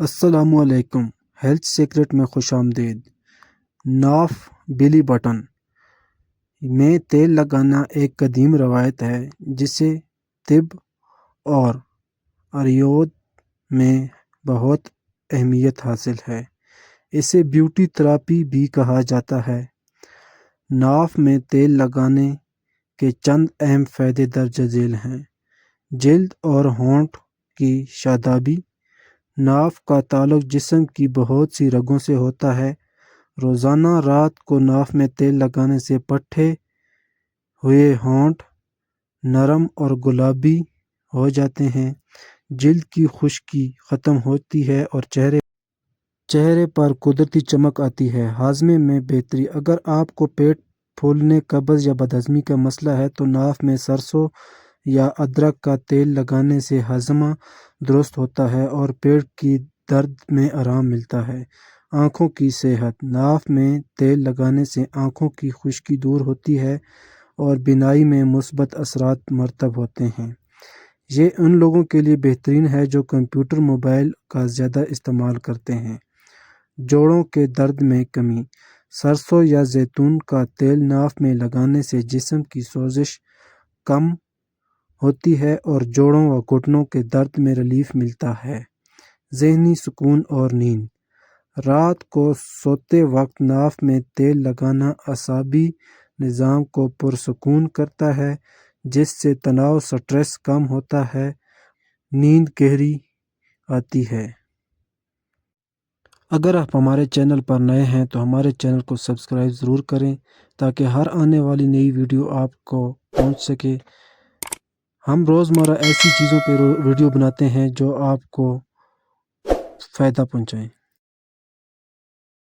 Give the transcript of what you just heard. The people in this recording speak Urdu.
السلام علیکم۔ ہیلتھ سیکرٹ میں خوش آمدید۔ ناف بیلی بٹن میں تیل لگانا ایک قدیم روایت ہے جسے طب اور آیورید میں بہت اہمیت حاصل ہے۔ اسے بیوٹی تھراپی بھی کہا جاتا ہے۔ ناف میں تیل لگانے کے چند اہم فائدے درج ذیل ہیں۔ جلد اور ہونٹ کی شادابی۔ ناف کا تعلق جسم کی بہت سی رگوں سے ہوتا ہے۔ روزانہ رات کو ناف میں تیل لگانے سے پٹھے ہوئے ہونٹ نرم اور گلابی ہو جاتے ہیں، جلد کی خشکی ختم ہوتی ہے اور چہرے پر قدرتی چمک آتی ہے۔ ہاضمے میں بہتری۔ اگر آپ کو پیٹ پھولنے، قبض یا بد ہضمی کا مسئلہ ہے تو ناف میں سرسوں یا ادرک کا تیل لگانے سے ہاضمہ درست ہوتا ہے اور پیٹ کی درد میں آرام ملتا ہے۔ آنکھوں کی صحت۔ ناف میں تیل لگانے سے آنکھوں کی خشکی دور ہوتی ہے اور بینائی میں مثبت اثرات مرتب ہوتے ہیں۔ یہ ان لوگوں کے لیے بہترین ہے جو کمپیوٹر موبائل کا زیادہ استعمال کرتے ہیں۔ جوڑوں کے درد میں کمی۔ سرسوں یا زیتون کا تیل ناف میں لگانے سے جسم کی سوزش کم ہوتی ہے اور جوڑوں و گھٹنوں کے درد میں ریلیف ملتا ہے۔ ذہنی سکون اور نیند۔ رات کو سوتے وقت ناف میں تیل لگانا اعصابی نظام کو پرسکون کرتا ہے، جس سے تناؤ سٹریس کم ہوتا ہے، نیند گہری آتی ہے۔ اگر آپ ہمارے چینل پر نئے ہیں تو ہمارے چینل کو سبسکرائب ضرور کریں تاکہ ہر آنے والی نئی ویڈیو آپ کو پہنچ سکے۔ ہم روزمرہ ایسی چیزوں پہ ویڈیو بناتے ہیں جو آپ کو فائدہ پہنچائیں۔